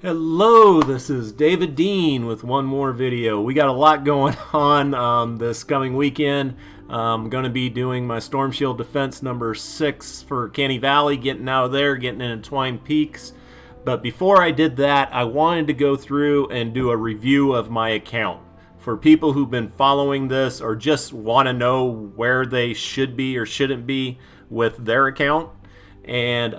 Hello, this is David Dean with one more video. We got a lot going on this coming weekend. I'm going to be doing my Storm Shield Defense number 6 for Canny Valley, getting out of there, getting into Twine Peaks. But before I did that, I wanted to go through and do a review of my account. For people who've been following this or just want to know where they should be or shouldn't be with their account. And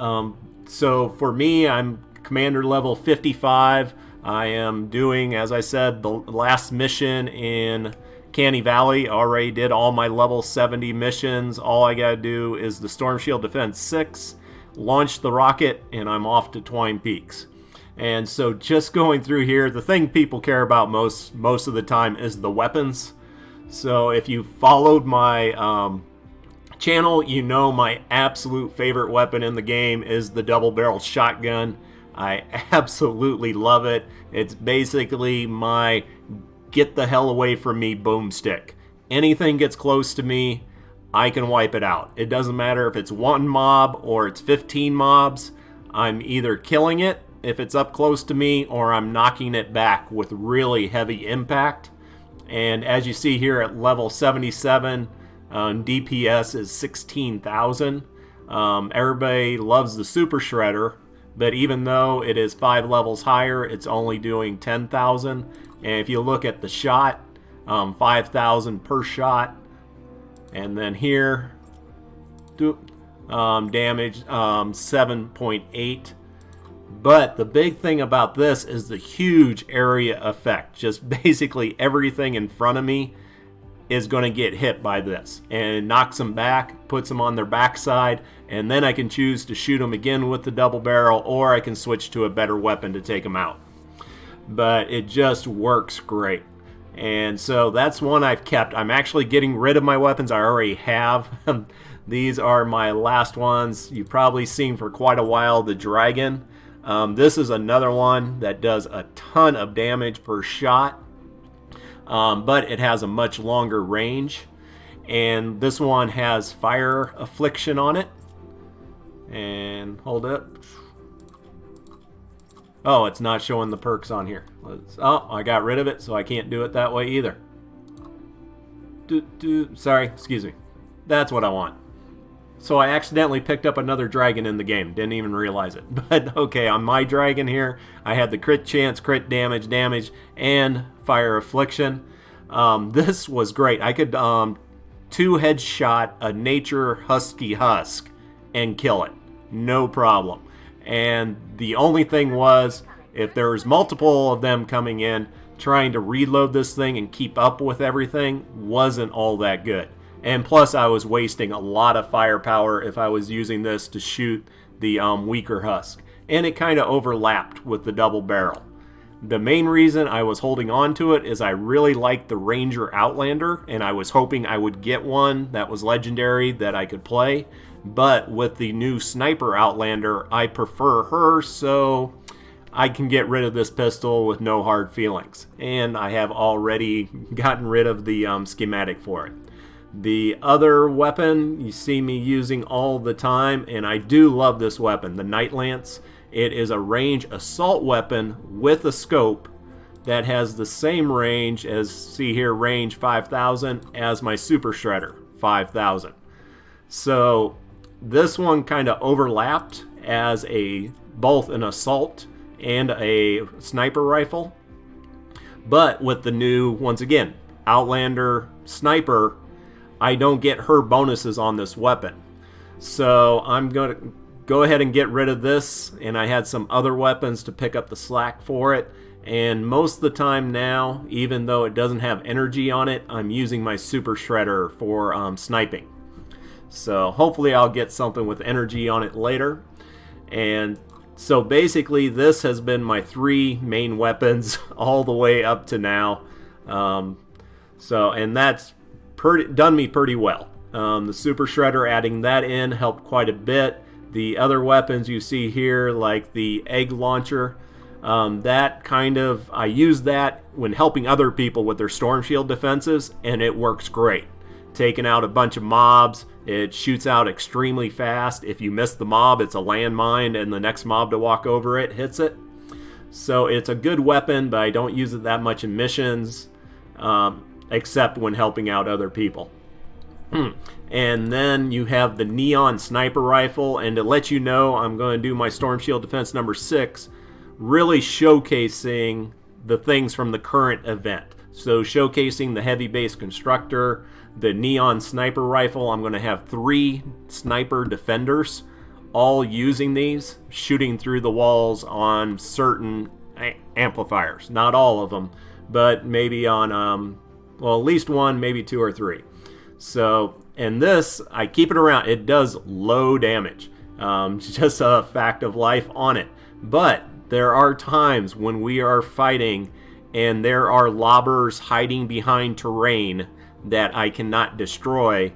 so for me, I'm Commander level 55. I am doing, as I said, the last mission in Canny Valley. Already did all my level 70 missions. All I gotta do is the Storm Shield Defense 6, launch the rocket, and I'm off to Twine Peaks. And so just going through here, the thing people care about most of the time is the weapons. So if you followed my channel, you know my absolute favorite weapon in the game is the double-barrel shotgun. I absolutely love it. It's basically my get the hell away from me boomstick. Anything gets close to me, I can wipe it out. It doesn't matter if it's one mob or it's 15 mobs. I'm either killing it if it's up close to me, or I'm knocking it back with really heavy impact. And as you see here at level 77, DPS is 16,000. Everybody loves the Super Shredder, but even though it is 5 levels higher, it's only doing 10,000. And if you look at the shot, 5,000 per shot. And then here, damage 7.8. But the big thing about this is the huge area effect. Just basically everything in front of me is going to get hit by this, and it knocks them back, puts them on their backside, and then I can choose to shoot them again with the double barrel, or I can switch to a better weapon to take them out. But it just works great. And so that's one I've kept. I'm actually getting rid of my weapons I already have. These are my last ones. You've probably seen for quite a while the dragon. This is another one that does a ton of damage per shot. But it has a much longer range, and this one has fire affliction on it. And hold it up. Oh, it's not showing the perks on here. Oh, I got rid of it, so I can't do it that way either. Sorry, excuse me. That's what I want. So I accidentally picked up another dragon in the game. Didn't even realize it. But okay, on my dragon here, I had the crit chance, crit damage, and fire affliction. This was great. I could 2-headshot a nature husky husk and kill it. No problem. And the only thing was, if there was multiple of them coming in, trying to reload this thing and keep up with everything wasn't all that good. And plus, I was wasting a lot of firepower if I was using this to shoot the weaker husk. And it kind of overlapped with the double barrel. The main reason I was holding on to it is I really liked the Ranger Outlander, and I was hoping I would get one that was legendary that I could play. But with the new Sniper Outlander, I prefer her, so I can get rid of this pistol with no hard feelings. And I have already gotten rid of the schematic for it. The other weapon you see me using all the time, and I do love this weapon, the Night Lance. It is a range assault weapon with a scope that has the same range as, see here, range 5,000 as my Super Shredder, 5,000. So this one kind of overlapped as both an assault and a sniper rifle. But with the new, once again, Outlander Sniper, I don't get her bonuses on this weapon. So I'm going to go ahead and get rid of this, and I had some other weapons to pick up the slack for it. And most of the time now, even though it doesn't have energy on it, I'm using my Super Shredder for sniping. So hopefully I'll get something with energy on it later. And so basically this has been my 3 main weapons all the way up to now. And that's done me pretty well. The Super Shredder, adding that in, helped quite a bit. The other weapons you see here, like the egg launcher, I use that when helping other people with their Storm Shield defenses, and it works great. Taking out a bunch of mobs, it shoots out extremely fast. If you miss the mob, it's a landmine, and the next mob to walk over it hits it. So it's a good weapon, but I don't use it that much in missions, except when helping out other people. And then you have the Neon Sniper Rifle, and to let you know, I'm going to do my Storm Shield Defense number 6, really showcasing the things from the current event. So showcasing the Heavy Base Constructor, the Neon Sniper Rifle. I'm going to have 3 Sniper Defenders, all using these, shooting through the walls on certain amplifiers. Not all of them, but maybe on, well, at least 1, maybe 2 or 3. So, and this, I keep it around. It does low damage. Just a fact of life on it. But there are times when we are fighting and there are lobbers hiding behind terrain that I cannot destroy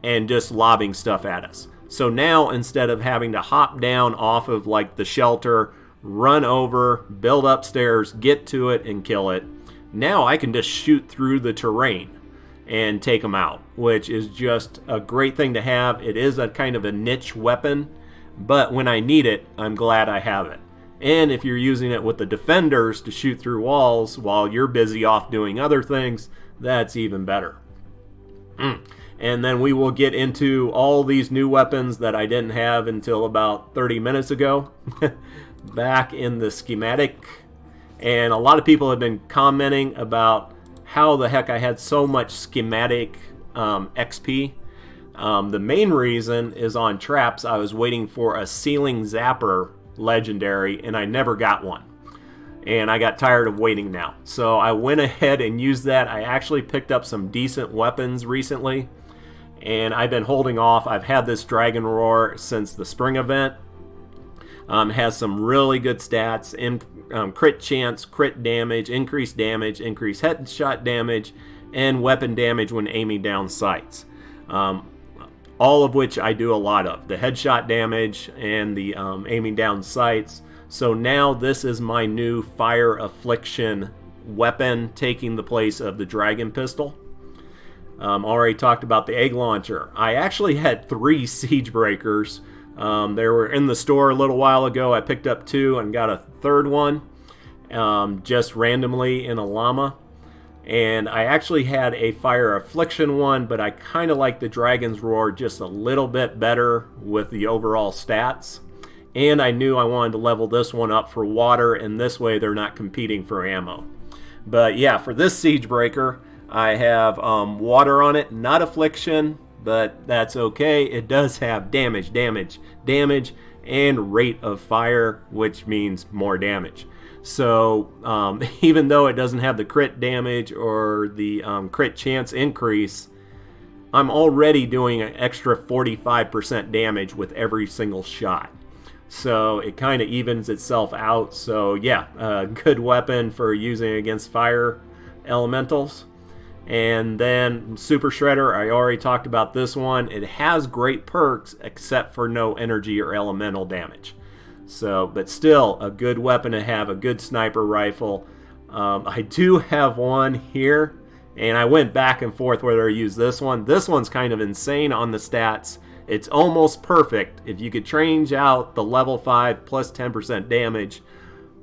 and just lobbing stuff at us. So now, instead of having to hop down off of like the shelter, run over, build upstairs, get to it and kill it, now I can just shoot through the terrain and take them out, which is just a great thing to have. It is a kind of a niche weapon, but when I need it, I'm glad I have it. And if you're using it with the defenders to shoot through walls while you're busy off doing other things, that's even better. And then we will get into all these new weapons that I didn't have until about 30 minutes ago, back in the schematic. And a lot of people have been commenting about how the heck I had so much schematic XP. The main reason is on traps. I was waiting for a ceiling zapper legendary, and I never got one. And I got tired of waiting now. So I went ahead and used that. I actually picked up some decent weapons recently, and I've been holding off. I've had this Dragon Roar since the spring event. Has some really good stats in crit chance, crit damage, increased headshot damage, and weapon damage when aiming down sights. All of which I do a lot of. The headshot damage and the aiming down sights. So now this is my new Fire Affliction weapon, taking the place of the Dragon Pistol. Already talked about the Egg Launcher. I actually had 3 Siege Breakers. They were in the store a little while ago. I picked up 2 and got a 3rd one just randomly in a llama. And I actually had a Fire Affliction one, but I kind of like the Dragon's Roar just a little bit better with the overall stats. And I knew I wanted to level this one up for water, and this way they're not competing for ammo. But yeah, for this Siege Breaker, I have water on it, not Affliction, but that's okay. It does have damage, and rate of fire, which means more damage. So even though it doesn't have the crit damage or the crit chance increase, I'm already doing an extra 45% damage with every single shot. So it kind of evens itself out. So yeah, a good weapon for using against fire elementals. And then Super Shredder, I already talked about this one. It has great perks except for no energy or elemental damage. So, but still a good weapon to have, a good sniper rifle. I do have one here, and I went back and forth whether I use this one. This one's kind of insane on the stats. It's almost perfect. If you could change out the level 5 plus 10% damage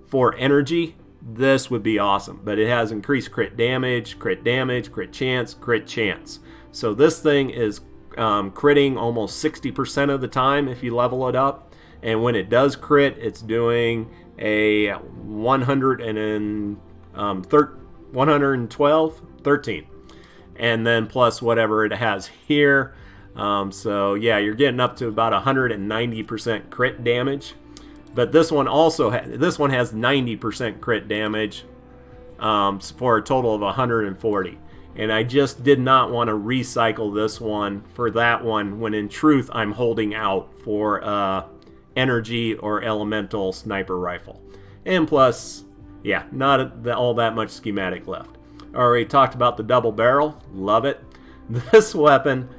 for energy, this would be awesome. But it has increased crit damage, crit chance. So this thing is critting almost 60% of the time if you level it up. And when it does crit, it's doing a 13. And then plus whatever it has here. So yeah, you're getting up to about 190% crit damage. But this one also has 90% crit damage for a total of 140. And I just did not want to recycle this one for that one when in truth I'm holding out for energy or elemental sniper rifle. And plus, yeah, not all that much schematic left. Already talked about the double barrel. Love it. This weapon,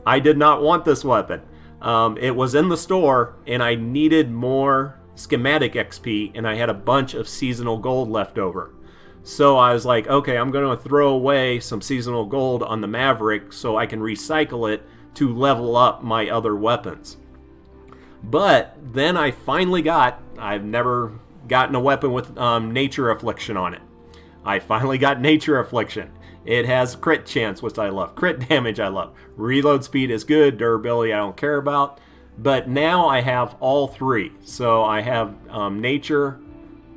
I did not want this weapon. It was in the store and I needed more schematic XP and I had a bunch of seasonal gold left over. So I was like, okay, I'm going to throw away some seasonal gold on the Maverick so I can recycle it to level up my other weapons. But then I finally got, I've never gotten a weapon with Nature Affliction on it. I finally got Nature Affliction. It has crit chance, which I love. Crit damage, I love. Reload speed is good. Durability, I don't care about. But now I have all three. So I have nature,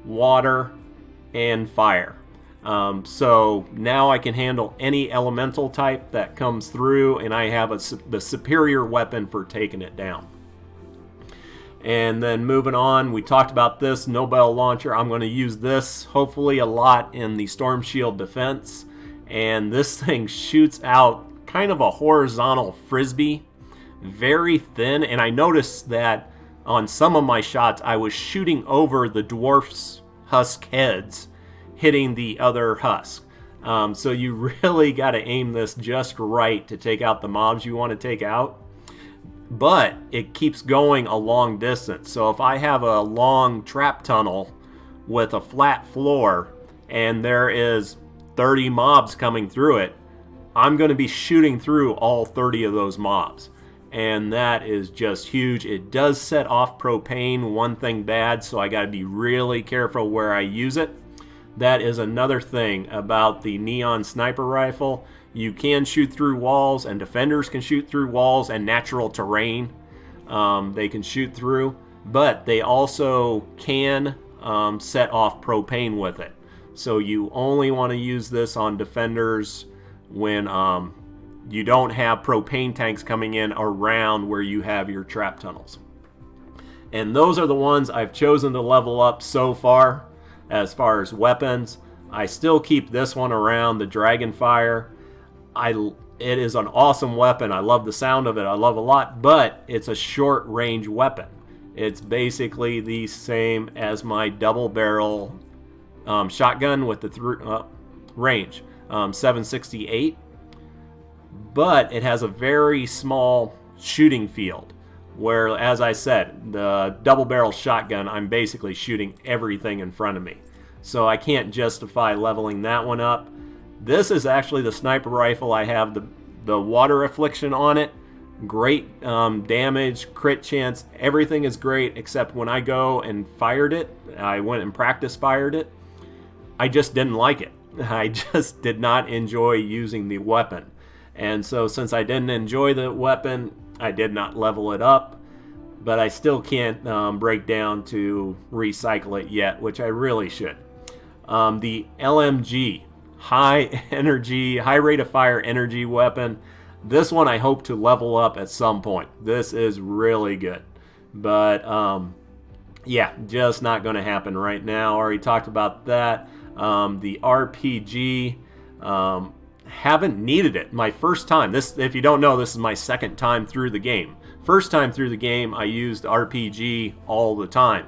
water, and fire. So now I can handle any elemental type that comes through, and I have the superior weapon for taking it down. And then moving on, we talked about this Nobel launcher. I'm going to use this hopefully a lot in the Storm Shield defense. And this thing shoots out kind of a horizontal frisbee, very thin. And I noticed that on some of my shots, I was shooting over the dwarf's husk heads, hitting the other husk. So you really got to aim this just right to take out the mobs you want to take out. But it keeps going a long distance. So if I have a long trap tunnel with a flat floor and there is 30 mobs coming through it, I'm going to be shooting through all 30 of those mobs. And that is just huge. It does set off propane, one thing bad, so I got to be really careful where I use it. That is another thing about the Neon Sniper Rifle. You can shoot through walls, and defenders can shoot through walls and natural terrain. They can shoot through, but they also can set off propane with it. So you only want to use this on defenders when you don't have propane tanks coming in around where you have your trap tunnels. And those are the ones I've chosen to level up so far as weapons. I still keep this one around, the Dragonfire. It is an awesome weapon. I love the sound of it. I love it a lot, but it's a short range weapon. It's basically the same as my double barrel shotgun with the range, 768. But it has a very small shooting field, where, as I said, the double barrel shotgun, I'm basically shooting everything in front of me. So I can't justify leveling that one up. This is actually the sniper rifle. I have the water affliction on it. Great damage, crit chance, everything is great, except when I go and fired it, I went and practice fired it, I just didn't like it. I just did not enjoy using the weapon. And so since I didn't enjoy the weapon, I did not level it up. But I still can't break down to recycle it yet, which I really should. The LMG, high rate of fire energy weapon. This one I hope to level up at some point. This is really good. But yeah, just not going to happen right now. Already talked about that. The RPG, haven't needed it. My first time, this, if you don't know, this is my second time through the game. First time through the game, I used RPG all the time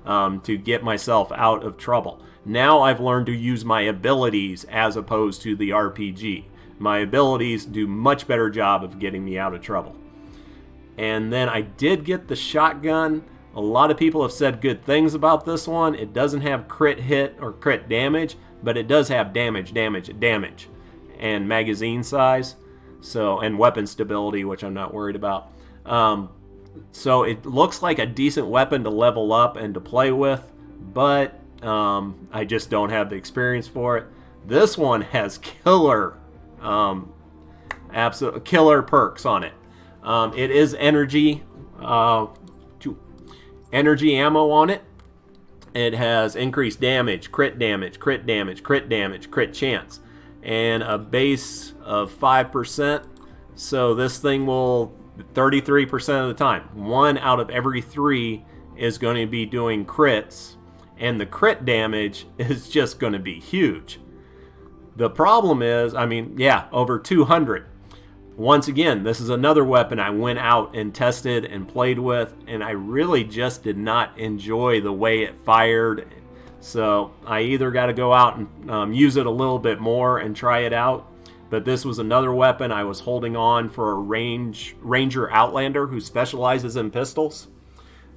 to get myself out of trouble. Now I've learned to use my abilities as opposed to the RPG. My abilities do much better job of getting me out of trouble. And then I did get the shotgun. A lot of people have said good things about this one. It doesn't have crit hit or crit damage, but it does have damage, and magazine size, so, and weapon stability, which I'm not worried about. So it looks like a decent weapon to level up and to play with, but I just don't have the experience for it. This one has killer, absolute killer perks on it. It is energy ammo on it. It has increased damage, crit chance, and a base of 5%. So this thing will 33% of the time. 1 out of every 3 is going to be doing crits, and the crit damage is just going to be huge. The problem is, I mean, yeah, over 200. Once again, this is another weapon I went out and tested and played with, and I really just did not enjoy the way it fired. So I either got to go out and use it a little bit more and try it out. But this was another weapon I was holding on for a Ranger Outlander who specializes in pistols.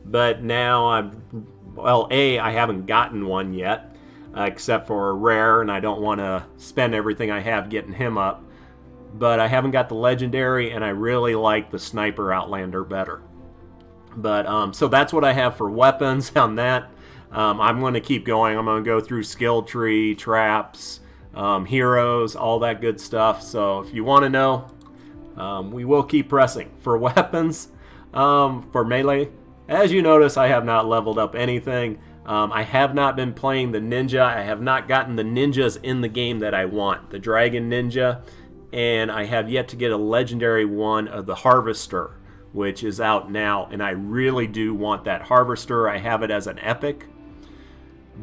But now I haven't gotten one yet, except for a rare, and I don't want to spend everything I have getting him up. But I haven't got the legendary, and I really like the Sniper Outlander better. But so that's what I have for weapons on that. I'm going to keep going. I'm going to go through skill tree, traps, heroes, all that good stuff. So if you want to know, we will keep pressing. For weapons, for melee, as you notice, I have not leveled up anything. I have not been playing the ninja. I have not gotten the ninjas in the game that I want. The dragon ninja, and I have yet to get a legendary one of the harvester, which is out now, and I really do want that harvester. I have it as an epic,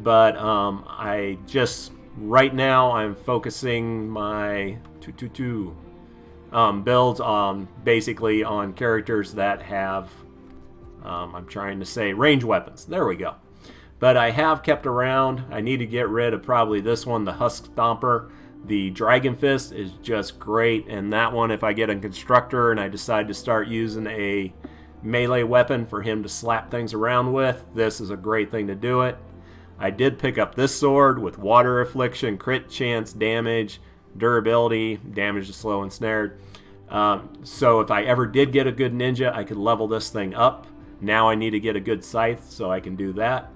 but I just right now I'm focusing my builds on basically on characters that have I'm trying to say range weapons. There we go. But I have kept around. I need to get rid of probably this one, the Husk Stomper. The Dragon Fist is just great, and that one, if I get a constructor and I decide to start using a melee weapon for him to slap things around with, this is a great thing to do it. I did pick up this sword with water affliction, crit chance, damage, durability, damage to slow and snared. So if I ever did get a good ninja, I could level this thing up. Now I need to get a good scythe so I can do that.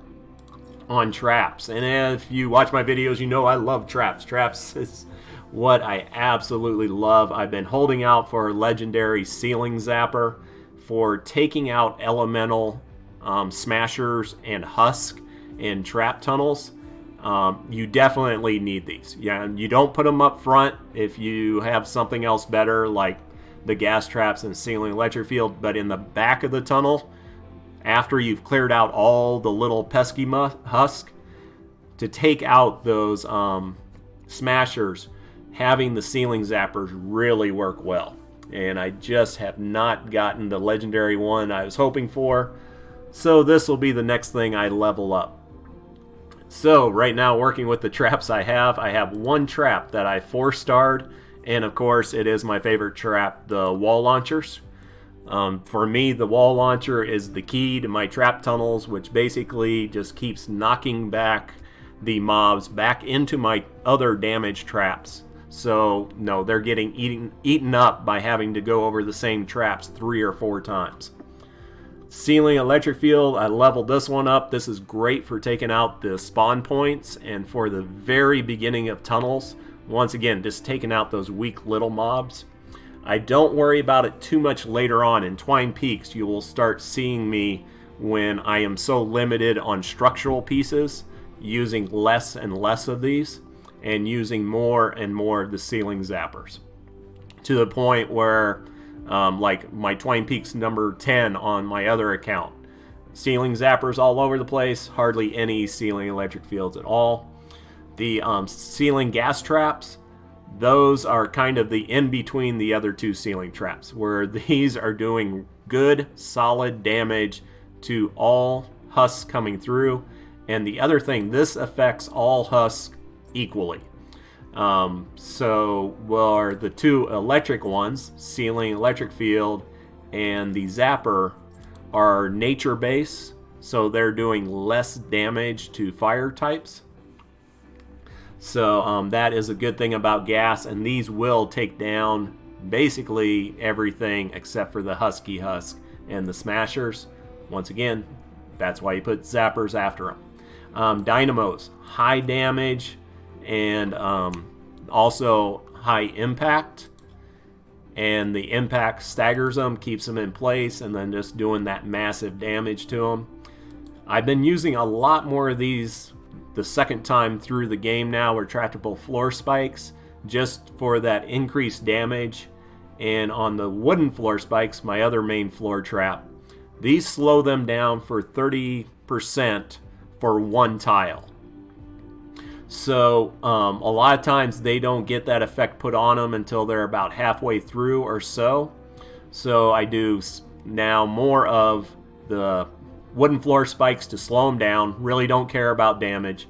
On traps, and if you watch my videos, you know I love traps. Traps is what I absolutely love. I've been holding out for a legendary ceiling zapper for taking out elemental smashers and husk in trap tunnels. You definitely need these. Yeah, you don't put them up front if you have something else better like the gas traps and ceiling electric field, but in the back of the tunnel, after you've cleared out all the little pesky husk, to take out those smashers, having the ceiling zappers really work well. And I just have not gotten the legendary one I was hoping for. So this will be the next thing I level up. So right now, working with the traps I have one trap that I 4-starred. And of course, it is my favorite trap, the wall launchers. For me, the wall launcher is the key to my trap tunnels, which basically just keeps knocking back the mobs back into my other damage traps. So, no, they're getting eaten up by having to go over the same traps 3 or 4 times. Ceiling electric field, I leveled this one up. This is great for taking out the spawn points and for the very beginning of tunnels. Once again, just taking out those weak little mobs. I don't worry about it too much later on. In Twine Peaks, you will start seeing me when I am so limited on structural pieces, using less and less of these, and using more and more of the ceiling zappers. To the point where, like my Twine Peaks number 10 on my other account, ceiling zappers all over the place, hardly any ceiling electric fields at all. The ceiling gas traps, those are kind of the in-between the other 2 ceiling traps, where these are doing good, solid damage to all husks coming through. And the other thing, this affects all husks equally. So, well, the 2 electric ones, ceiling electric field and the zapper, are nature-based, so they're doing less damage to fire types. So that is a good thing about gas, and these will take down basically everything except for the husky husk and the smashers. Once again, that's why you put zappers after them. Dynamos, high damage and also high impact, and the impact staggers them, keeps them in place, and then just doing that massive damage to them. I've been using a lot more of these the second time through the game now, retractable floor spikes, just for that increased damage. And on the wooden floor spikes, my other main floor trap, these slow them down for 30% for 1 tile. So a lot of times they don't get that effect put on them until they're about halfway through or so. So I do now more of the wooden floor spikes to slow them down, really don't care about damage.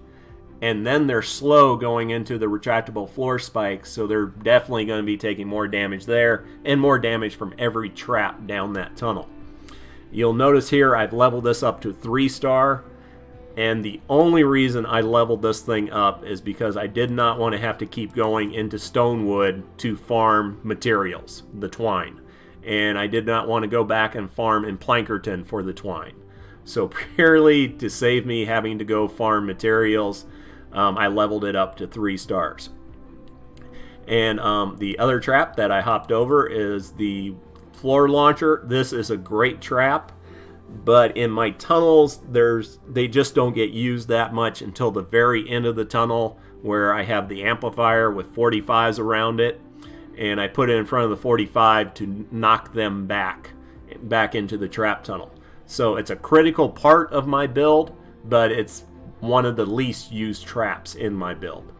And then they're slow going into the retractable floor spikes, so they're definitely going to be taking more damage there and more damage from every trap down that tunnel. You'll notice here I've leveled this up to 3-star, and the only reason I leveled this thing up is because I did not want to have to keep going into Stonewood to farm materials, the twine. And I did not want to go back and farm in Plankerton for the twine. So purely to save me having to go farm materials, I leveled it up to 3 stars. And the other trap that I hopped over is the floor launcher. This is a great trap, but in my tunnels, they just don't get used that much until the very end of the tunnel, where I have the amplifier with 45s around it, and I put it in front of the 45 to knock them back into the trap tunnel. So it's a critical part of my build, but it's one of the least used traps in my build.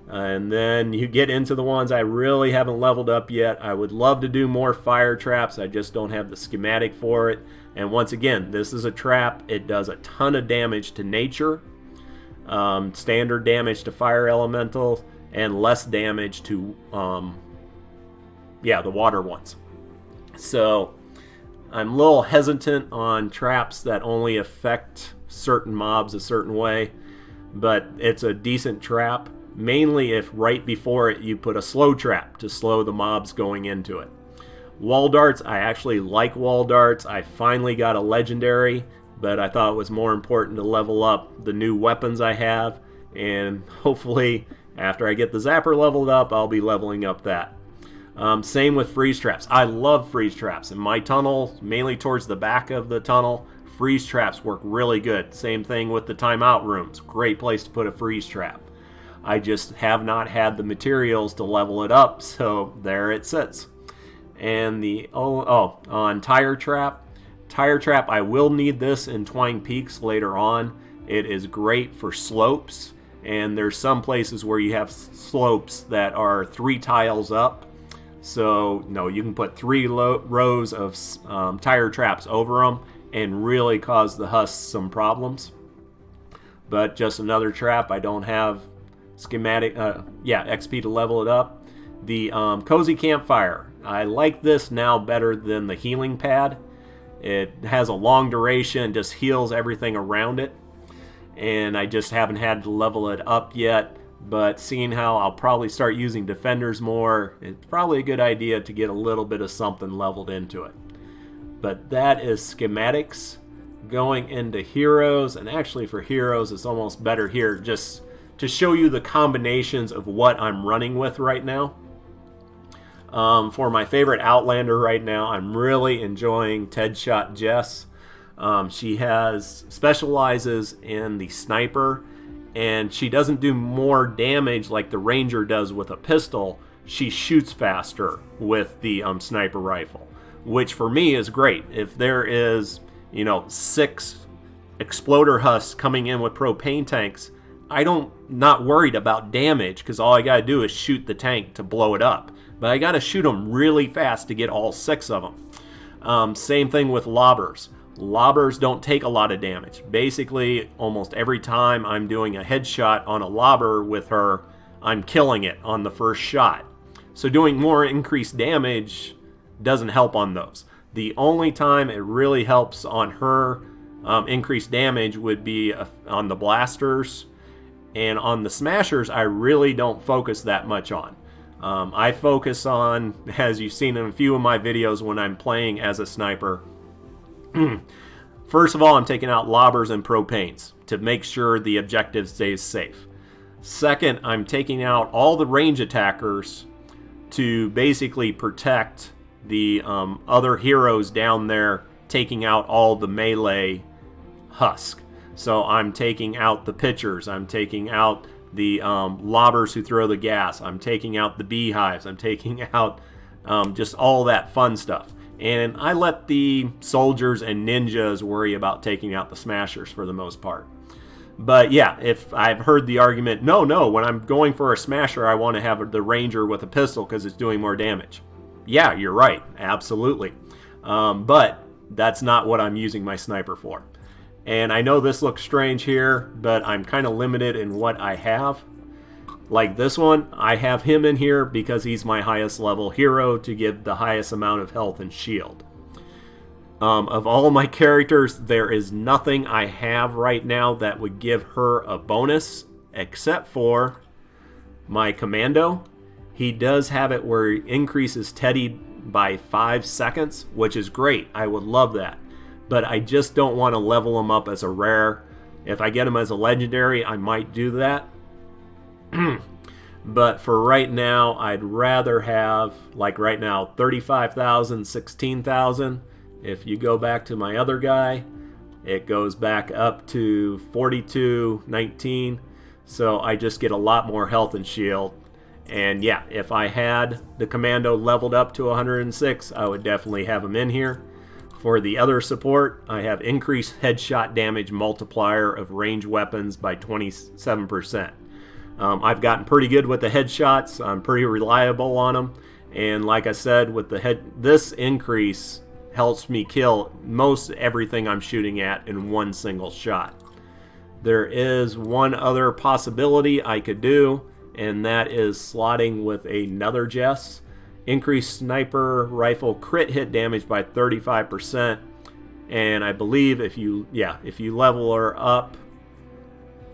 And then you get into the ones I really haven't leveled up yet. I would love to do more fire traps. I just don't have the schematic for it. And once again, this is a trap. It does a ton of damage to nature, standard damage to fire elementals, and less damage to the water ones. So I'm a little hesitant on traps that only affect certain mobs a certain way, but it's a decent trap. Mainly if right before it you put a slow trap to slow the mobs going into it. Wall darts, I actually like wall darts. I finally got a legendary, but I thought it was more important to level up the new weapons I have, and hopefully after I get the zapper leveled up, I'll be leveling up that. Same with freeze traps. I love freeze traps. In my tunnel, mainly towards the back of the tunnel, freeze traps work really good. Same thing with the timeout rooms. Great place to put a freeze trap. I just have not had the materials to level it up, so there it sits. And on tire trap, I will need this in Twine Peaks later on. It is great for slopes, and there's some places where you have slopes that are 3 tiles up. So you can put 3 rows of tire traps over them and really cause the husks some problems. But just another trap. I don't have schematic XP to level it up. The cozy campfire, I like this now better than the healing pad. It has a long duration, just heals everything around it, and I just haven't had to level it up yet. But seeing how I'll probably start using defenders more, it's probably a good idea to get a little bit of something leveled into it. But that is schematics. Going into heroes, and actually for heroes it's almost better here just to show you the combinations of what I'm running with right now. For my favorite Outlander right now, I'm really enjoying Deadshot Jess. She specializes in the sniper, and she doesn't do more damage like the Ranger does with a pistol. She shoots faster with the sniper rifle, which for me is great. If there is 6 exploder husks coming in with propane tanks, not worried about damage, because all I gotta do is shoot the tank to blow it up. But I gotta shoot them really fast to get all 6 of them. Same thing with lobbers. Lobbers don't take a lot of damage. Basically, almost every time I'm doing a headshot on a lobber with her, I'm killing it on the first shot. So doing more increased damage doesn't help on those. The only time it really helps on her increased damage would be on the blasters. And on the smashers, I really don't focus that much on. I focus on, as you've seen in a few of my videos when I'm playing as a sniper, first of all, I'm taking out lobbers and propanes to make sure the objective stays safe. Second, I'm taking out all the range attackers to basically protect the other heroes down there, taking out all the melee husk. So I'm taking out the pitchers, I'm taking out the lobbers who throw the gas, I'm taking out the beehives, I'm taking out just all that fun stuff. And I let the soldiers and ninjas worry about taking out the smashers for the most part. But yeah, if I've heard the argument, no, when I'm going for a smasher, I want to have the ranger with a pistol because it's doing more damage. Yeah, you're right, absolutely. But that's not what I'm using my sniper for. And I know this looks strange here, but I'm kind of limited in what I have. Like this one, I have him in here because he's my highest level hero to give the highest amount of health and shield. Of all my characters, there is nothing I have right now that would give her a bonus, except for my commando. He does have it where he increases Teddy by 5 seconds, which is great. I would love that. but I just don't want to level them up as a rare. If I get them as a legendary, I might do that. But for right now, I'd rather have, like right now, 35,000, 16,000. If you go back to my other guy, it goes back up to 42, 19. So I just get a lot more health and shield. And yeah, if I had the commando leveled up to 106, I would definitely have him in here. For the other support, I have increased headshot damage multiplier of range weapons by 27%. I've gotten pretty good with the headshots. I'm pretty reliable on them. And like I said, with the this increase helps me kill most everything I'm shooting at in one single shot. There is one other possibility I could do, and that is slotting with another Jess. Increased sniper rifle crit hit damage by 35%. And I believe if you level her up,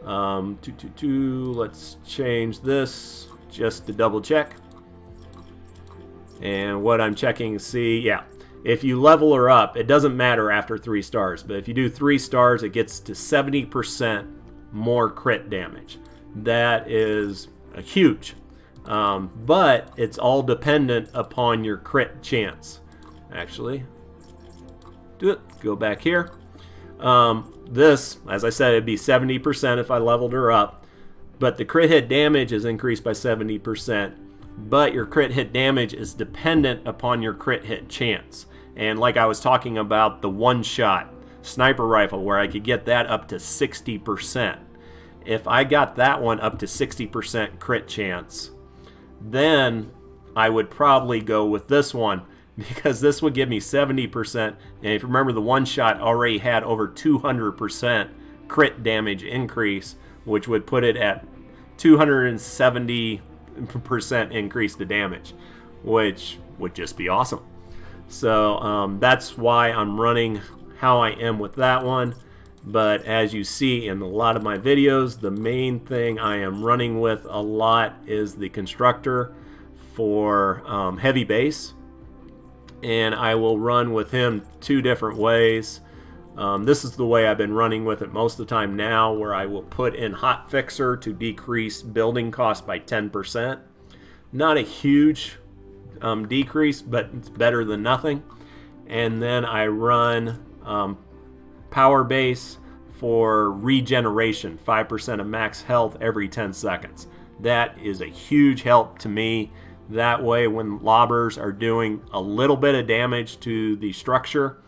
let's change this just to double check. And what I'm checking, if you level her up, it doesn't matter after 3 stars, but if you do 3 stars, it gets to 70% more crit damage. That is huge, but it's all dependent upon your crit chance. Actually, go back here. This, as I said, it'd be 70% if I leveled her up, but the crit hit damage is increased by 70%, but your crit hit damage is dependent upon your crit hit chance. And like I was talking about the one-shot sniper rifle where I could get that up to 60%. If I got that one up to 60% crit chance, then I would probably go with this one, because this would give me 70%. And if you remember, the one shot already had over 200% crit damage increase, which would put it at 270% increase to damage, which would just be awesome. So that's why I'm running how I am with that one. But as you see in a lot of my videos, the main thing I am running with a lot is the constructor for heavy base. And I will run with him 2 different ways. This is the way I've been running with it most of the time now, where I will put in Hot Fixer to decrease building cost by 10%. Not a huge decrease, but it's better than nothing. And then I run Power Base for regeneration, 5% of max health every 10 seconds. That is a huge help to me. That way, when lobbers are doing a little bit of damage to the structure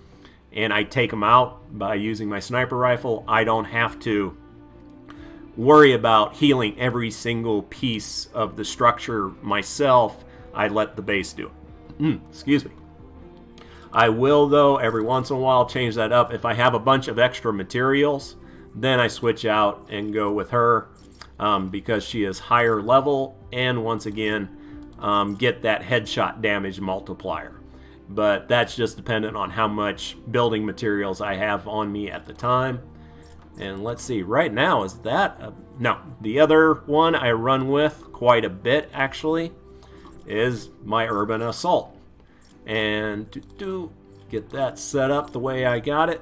and I take them out by using my sniper rifle, I don't have to worry about healing every single piece of the structure myself. I let the base do it. Excuse me. I will, though, every once in a while change that up. If I have a bunch of extra materials, then I switch out and go with her because she is higher level and, once again, get that headshot damage multiplier. But that's just dependent on how much building materials I have on me at the time. And let's see, right now, is that no, the other one I run with quite a bit, actually, is my Urban Assault. And to get that set up the way I got it,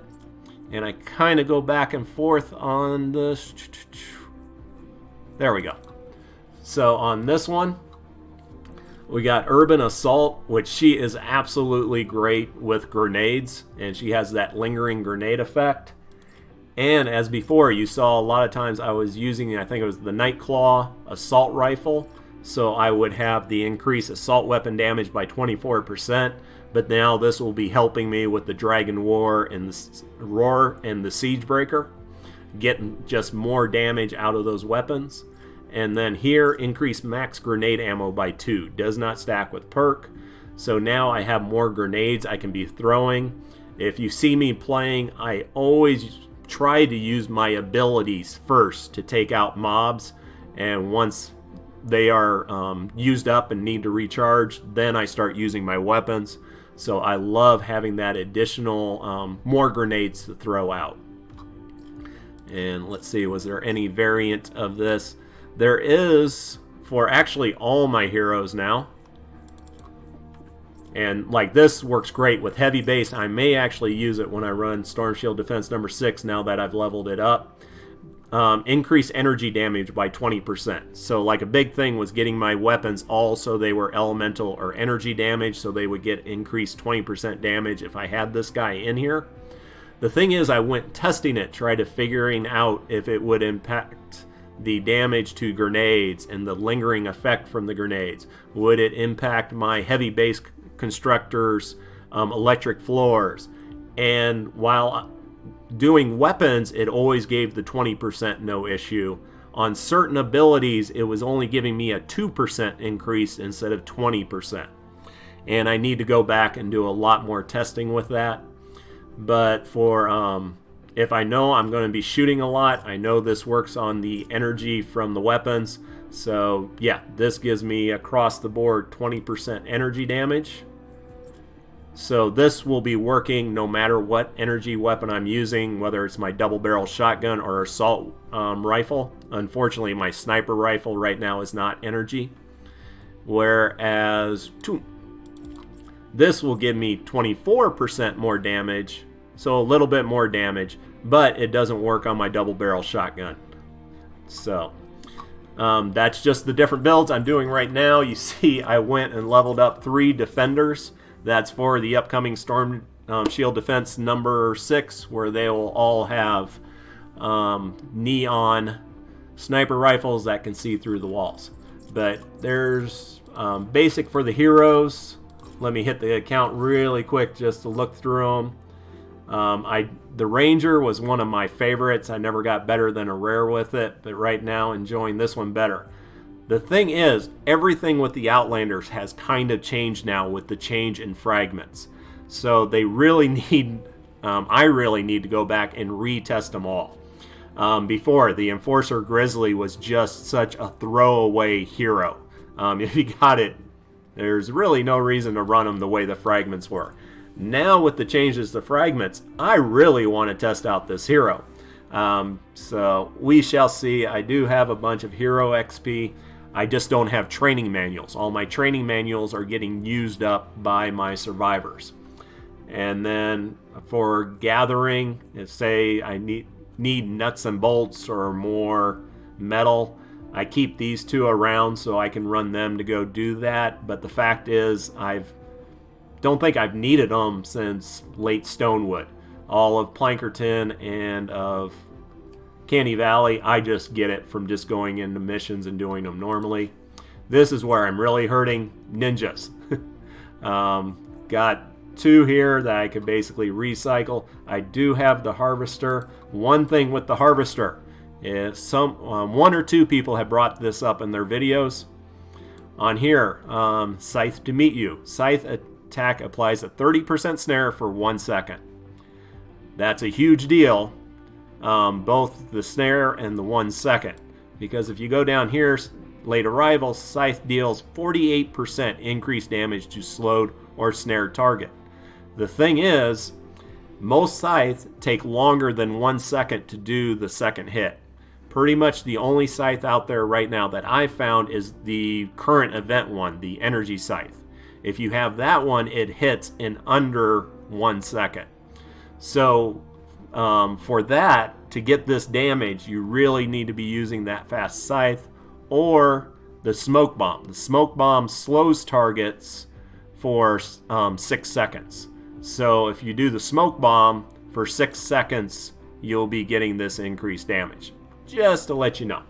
and I kind of go back and forth on this. There we go. So on this one, we got Urban Assault, which she is absolutely great with grenades, and she has that lingering grenade effect. And as before, you saw a lot of times I was using, I think it was the Nightclaw assault rifle, so I would have the increased assault weapon damage by 24%, but now this will be helping me with the Dragon War and the Roar and the Siegebreaker, getting just more damage out of those weapons. And then here, increase max grenade ammo by 2. Does not stack with perk. So now I have more grenades I can be throwing. If you see me playing, I always try to use my abilities first to take out mobs. And once they are used up and need to recharge, then I start using my weapons. So I love having that additional more grenades to throw out. And let's see, was there any variant of this? There is for actually all my heroes now. And like this works great with heavy base. I may actually use it when I run Storm Shield Defense number 6 now that I've leveled it up. Increase energy damage by 20%. So like a big thing was getting my weapons all so they were elemental or energy damage, so they would get increased 20% damage if I had this guy in here. The thing is, I went testing it, tried to figuring out if it would impact the damage to grenades and the lingering effect from the grenades. Would it impact my heavy base constructors, electric floors? And while doing weapons, it always gave the 20% no issue. On certain abilities, it was only giving me a 2% increase instead of 20%. And I need to go back and do a lot more testing with that. But for if I know I'm going to be shooting a lot, I know this works on the energy from the weapons. So yeah, this gives me across the board 20% energy damage. So this will be working no matter what energy weapon I'm using, whether it's my double barrel shotgun or assault rifle. Unfortunately, my sniper rifle right now is not energy. Whereas this will give me 24% more damage, so a little bit more damage, but it doesn't work on my double barrel shotgun. So that's just the different builds I'm doing right now. You see I went and leveled up 3 defenders. That's for the upcoming Storm Shield Defense number 6, where they will all have neon sniper rifles that can see through the walls. But there's basic for the heroes. Let me hit the account really quick just to look through them. The Ranger was one of my favorites. I never got better than a rare with it, but right now enjoying this one better. The thing is, everything with the Outlanders has kind of changed now with the change in fragments. So they really need, I really need to go back and retest them all. Before, the Enforcer Grizzly was just such a throwaway hero. If you got it, there's really no reason to run them the way the fragments were. Now with the changes to fragments, I really want to test out this hero. So we shall see. I do have a bunch of hero XP. I just don't have training manuals. All my training manuals are getting used up by my survivors. And then for gathering, if say I need nuts and bolts or more metal, I keep these 2 around so I can run them to go do that. But the fact is, don't think I've needed them since late Stonewood. All of Plankerton and of Canny Valley, I just get it from just going into missions and doing them normally. This is where I'm really hurting ninjas. Got 2 here that I could basically recycle. I do have the harvester. One thing with the harvester is 1 or 2 people have brought this up in their videos. On here, Scythe to meet you. Scythe attack applies a 30% snare for 1 second. That's a huge deal. Both the snare and the 1 second. Because if you go down here, late arrival, Scythe deals 48% increased damage to slowed or snared target. The thing is, most Scythe take longer than 1 second to do the second hit. Pretty much the only Scythe out there right now that I've found is the current event one, the Energy Scythe. If you have that one, it hits in under 1 second. So for that, to get this damage, you really need to be using that fast Scythe or the Smoke Bomb. The Smoke Bomb slows targets for 6 seconds. So if you do the Smoke Bomb for 6 seconds, you'll be getting this increased damage. Just to let you know.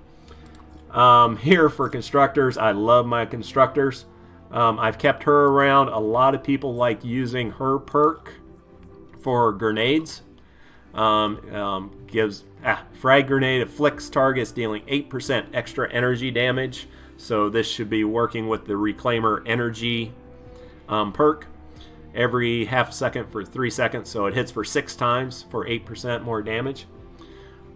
Here for constructors, I love my constructors. I've kept her around. A lot of people like using her perk for grenades. Gives frag grenade afflicts targets dealing 8% extra energy damage. So this should be working with the Reclaimer energy perk every half second for 3 seconds. So it hits for 6 times for 8% more damage.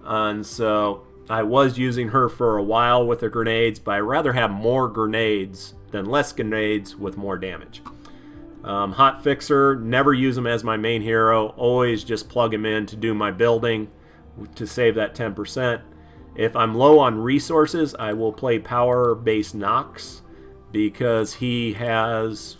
And so I was using her for a while with the grenades, but I'd rather have more grenades than less grenades with more damage. Hot Fixer, never use him as my main hero. Always just plug him in to do my building to save that 10%. If I'm low on resources, I will play Power-based Nox because he has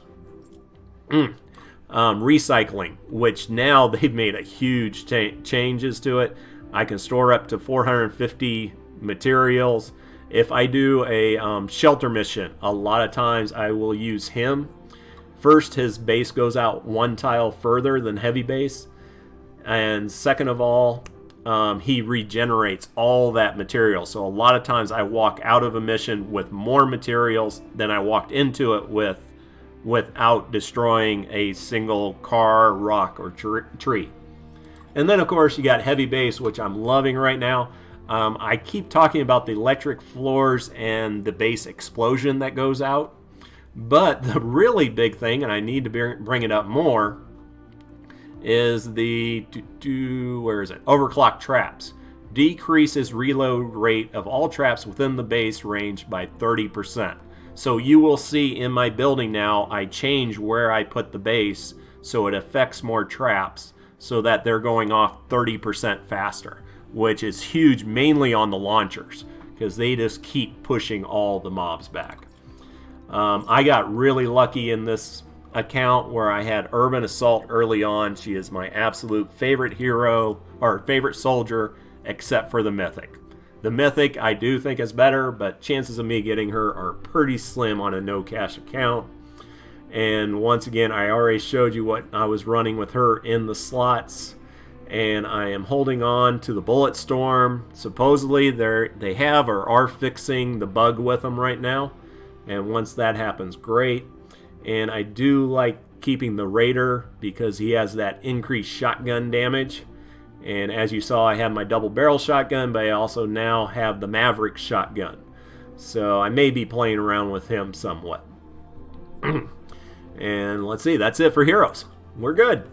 Recycling, which now they've made a huge changes to it. I can store up to 450 materials. If I do a shelter mission, a lot of times I will use him. First, his base goes out one tile further than heavy base. And second of all, he regenerates all that material. So a lot of times I walk out of a mission with more materials than I walked into it with, without destroying a single car, rock, or tree. And then, of course, you got heavy base, which I'm loving right now. I keep talking about the electric floors and the base explosion that goes out. But the really big thing, and I need to bring it up more, is the where is it? Overclock traps. Decreases reload rate of all traps within the base range by 30%. So you will see in my building now, I change where I put the base so it affects more traps so that they're going off 30% faster, which is huge, mainly on the launchers, because they just keep pushing all the mobs back. I got really lucky in this account where I had Urban Assault early on. She is my absolute favorite hero, or favorite soldier, except for the Mythic. The Mythic I do think is better, but chances of me getting her are pretty slim on a no cash account. And once again, I already showed you what I was running with her in the slots, and I am holding on to the Bullet Storm. Supposedly they have or are fixing the bug with them right now, and once that happens, great. And I do like keeping the Raider because he has that increased shotgun damage. And as you saw, I have my double barrel shotgun, but I also now have the Maverick shotgun. So I may be playing around with him somewhat. And let's see, that's it for heroes. We're good.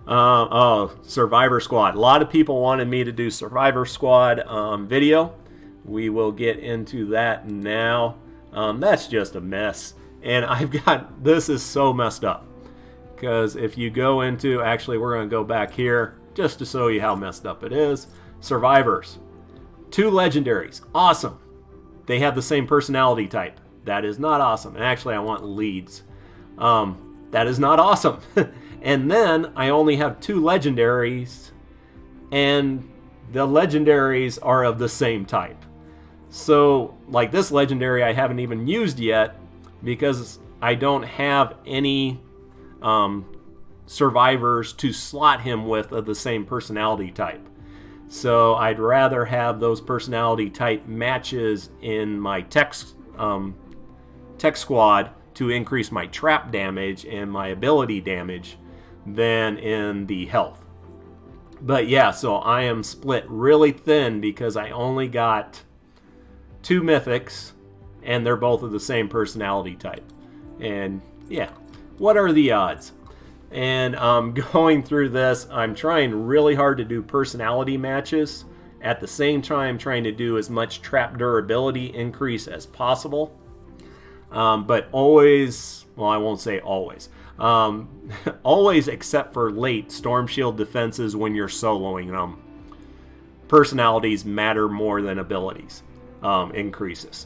Oh, Survivor Squad. A lot of people wanted me to do Survivor Squad video. We will get into that now. That's just a mess. And I've got, this is so messed up. Because if you go into, actually we're going to go back here just to show you how messed up it is. Survivors. 2 legendaries. Awesome. They have the same personality type. That is not awesome. And actually I want leads. That is not awesome. And then I only have 2 legendaries, and the legendaries are of the same type. So, like this legendary I haven't even used yet because I don't have any survivors to slot him with of the same personality type. So I'd rather have those personality type matches in my tech squad to increase my trap damage and my ability damage than in the health. But yeah, so I am split really thin because I only got 2 mythics and they're both of the same personality type. And yeah, what are the odds? And going through this, I'm trying really hard to do personality matches. At the same time, trying to do as much trap durability increase as possible. But always, well, I won't say always. Always except for late Storm Shield defenses when you're soloing them. Personalities matter more than abilities increases.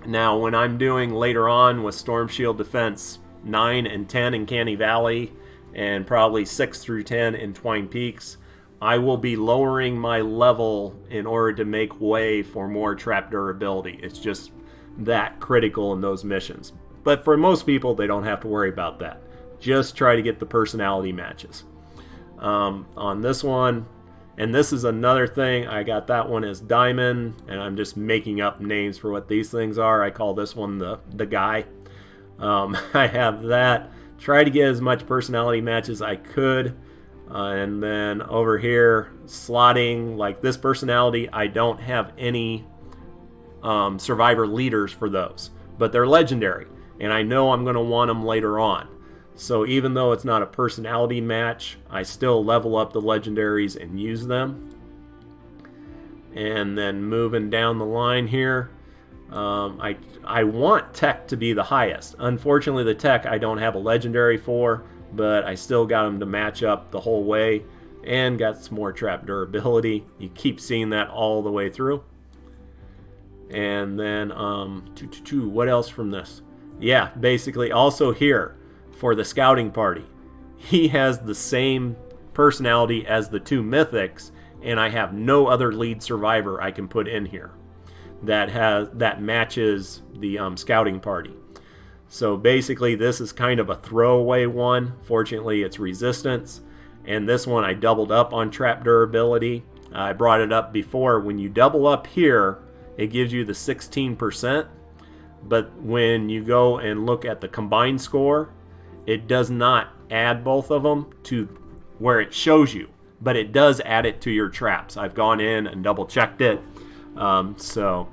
Now, when I'm doing later on with Storm Shield defense 9 and 10 in Canny Valley, and probably 6 through 10 in Twine Peaks, I will be lowering my level in order to make way for more trap durability. It's just that critical in those missions. But for most people, they don't have to worry about that. Just try to get the personality matches. On this one, and this is another thing, I got that one as Diamond, and I'm just making up names for what these things are. I call this one the guy. I have that. Try to get as much personality match as I could. And then over here, slotting, like this personality, I don't have any survivor leaders for those. But they're legendary, and I know I'm going to want them later on. So even though it's not a personality match, I still level up the legendaries and use them. And then moving down the line here, I want tech to be the highest. Unfortunately, the tech I don't have a legendary for, but I still got them to match up the whole way and got some more trap durability. You keep seeing that all the way through. And then, what else from this? Yeah, basically also here, for the scouting party. He has the same personality as the 2 mythics, and I have no other lead survivor I can put in here that matches the scouting party. So basically this is kind of a throwaway one. Fortunately it's resistance, and this one I doubled up on trap durability. I brought it up before. When you double up here, it gives you the 16%, but when you go and look at the combined score, it does not add both of them to where it shows you, but it does add it to your traps. I've gone in and double checked it, so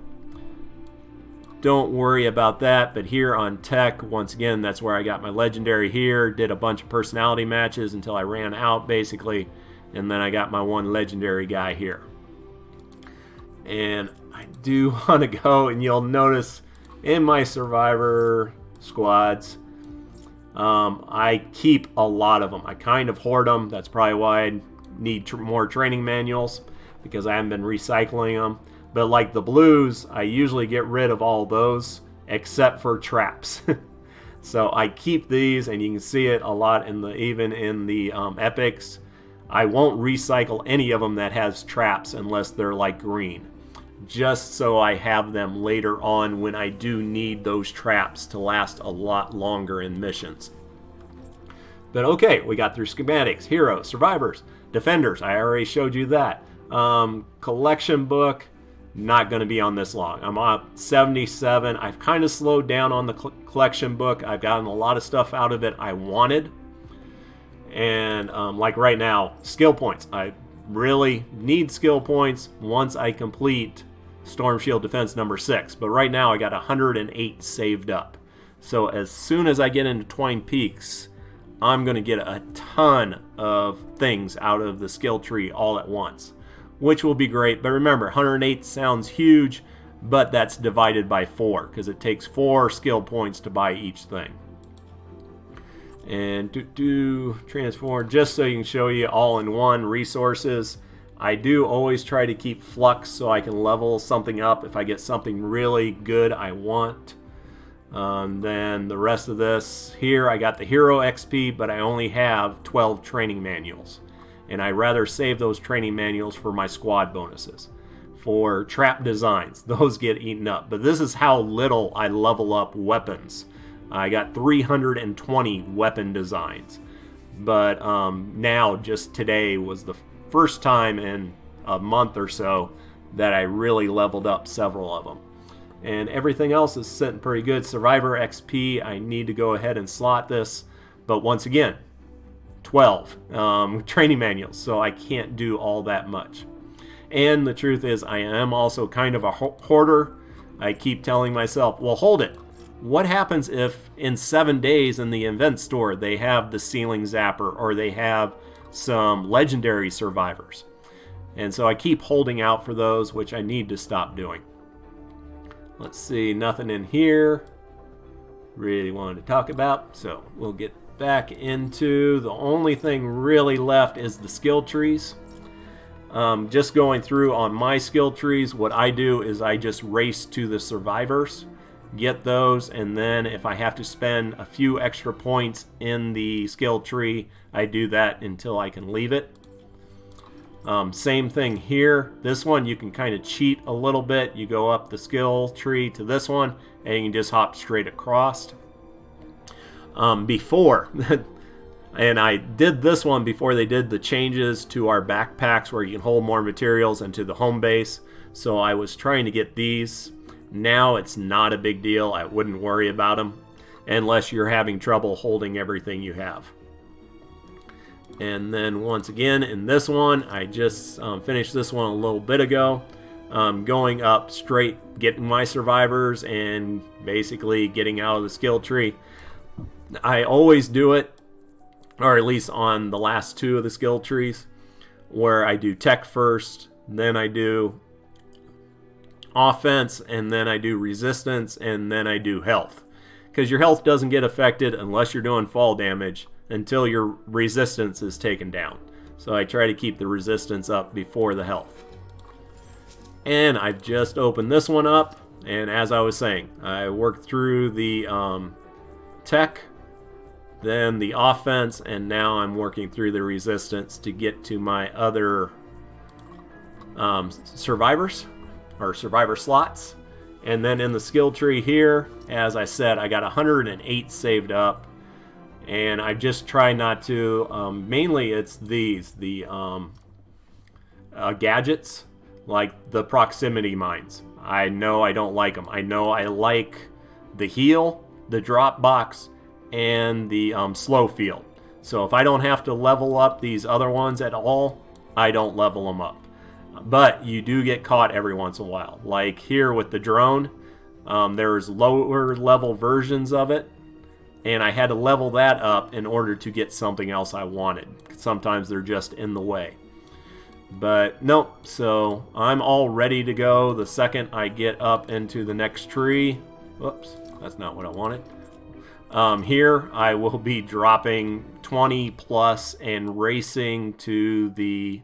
don't worry about that. But here on tech, once again, that's where I got my legendary here. Did a bunch of personality matches until I ran out basically, and then I got my one legendary guy here. And I do want to go, and you'll notice in my survivor squads, I keep a lot of them. I kind of hoard them. That's probably why I need more training manuals, because I haven't been recycling them. But like the blues, I usually get rid of all those except for traps. So I keep these, and you can see it a lot in even in the epics. I won't recycle any of them that has traps unless they're like green, just so I have them later on when I do need those traps to last a lot longer in missions. But okay, we got through schematics, heroes, survivors, defenders. I already showed you that. Collection book, not going to be on this long. I'm on 77. I've kind of slowed down on the collection book. I've gotten a lot of stuff out of it I wanted. And like right now, skill points. I really need skill points once I complete Storm Shield Defense number 6. But right now I got 108 saved up. So as soon as I get into Twine Peaks, I'm going to get a ton of things out of the skill tree all at once, which will be great. But remember, 108 sounds huge, but that's divided by 4 because it takes 4 skill points to buy each thing. And transform, just so you can show you all-in-one resources. I do always try to keep flux so I can level something up if I get something really good I want. Then the rest of this here, I got the hero XP, but I only have 12 training manuals, and I rather save those training manuals for my squad bonuses. For trap designs, those get eaten up, but this is how little I level up weapons. I got 320 weapon designs, but now just today was the first time in a month or so that I really leveled up several of them. And everything else is sitting pretty good. Survivor XP, I need to go ahead and slot this, but once again, 12 training manuals, so I can't do all that much. And the truth is, I am also kind of a hoarder. I keep telling myself, well, hold it. What happens if in 7 days in the event store they have the ceiling zapper or they have some legendary survivors? And so I keep holding out for those, which I need to stop doing. Let's see, nothing in here really wanted to talk about, so we'll get back into the only thing really left is the skill trees. Just going through on my skill trees, what I do is I just race to the survivors, get those, and then if I have to spend a few extra points in the skill tree, I do that until I can leave it. Same thing here. This one you can kind of cheat a little bit. You go up the skill tree to this one and you can just hop straight across. Before and I did this one before they did the changes to our backpacks where you can hold more materials into the home base, so I was trying to get these. Now it's not a big deal. I wouldn't worry about them unless you're having trouble holding everything you have. And then once again in this one, I just finished this one a little bit ago, going up straight, getting my survivors and basically getting out of the skill tree. I always do it, or at least on the last 2 of the skill trees, where I do tech first, then I do offense, and then I do resistance, and then I do health. Because your health doesn't get affected unless you're doing fall damage until your resistance is taken down. So I try to keep the resistance up before the health. And I've just opened this one up, and as I was saying, I worked through the tech then the offense, and now I'm working through the resistance to get to my other survivors or survivor slots. And then in the skill tree here, as I said, I got 108 saved up, and I just try not to, mainly it's these, the gadgets, like the proximity mines. I know I don't like them. I know I like the heal, the drop box, and the slow field. So if I don't have to level up these other ones at all, I don't level them up. But you do get caught every once in a while. Like here with the drone, there's lower level versions of it, and I had to level that up in order to get something else I wanted. Sometimes they're just in the way. But nope, so I'm all ready to go the second I get up into the next tree. Whoops, that's not what I wanted. Here I will be dropping 20 plus and racing to the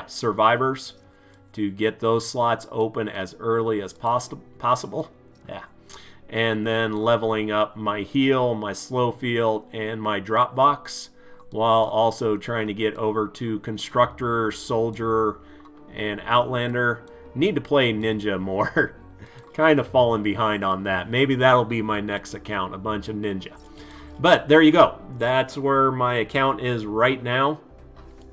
survivors to get those slots open as early as possible. Yeah. And then leveling up my heal, my slow field, and my drop box, while also trying to get over to Constructor, Soldier, and Outlander. Need to play Ninja more. Kind of falling behind on that. Maybe that'll be my next account, a bunch of Ninja. But there you go. That's where my account is right now.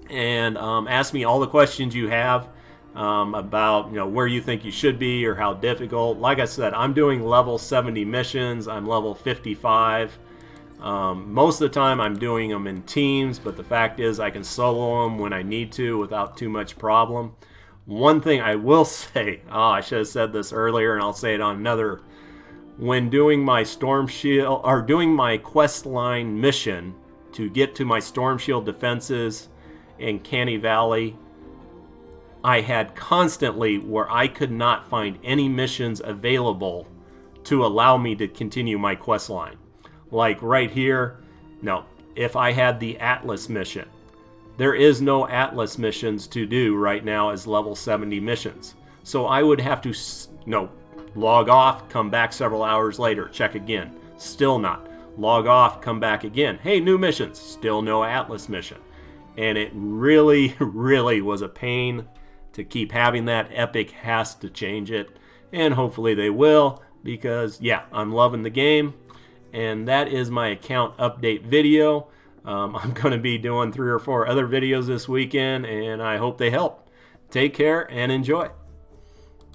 And ask me all the questions you have about where you think you should be or how difficult. Like I said, I'm doing level 70 missions. I'm level 55. Most of the time I'm doing them in teams, but the fact is I can solo them when I need to without too much problem. One thing I will say, I should have said this earlier and I'll say it on another. When doing my Storm Shield, or doing my quest line mission to get to my Storm Shield defenses in Canny Valley, I had constantly where I could not find any missions available to allow me to continue my quest line. Like right here, no, if I had the Atlas mission, there is no Atlas missions to do right now as level 70 missions. So I would have to, log off, come back several hours later, check again. Still not. Log off, come back again. Hey, new missions. Still no Atlas mission. And it really, really was a pain to keep having that. Epic has to change it. And hopefully they will, because, yeah, I'm loving the game. And that is my account update video. I'm going to be doing 3 or 4 other videos this weekend, and I hope they help. Take care and enjoy.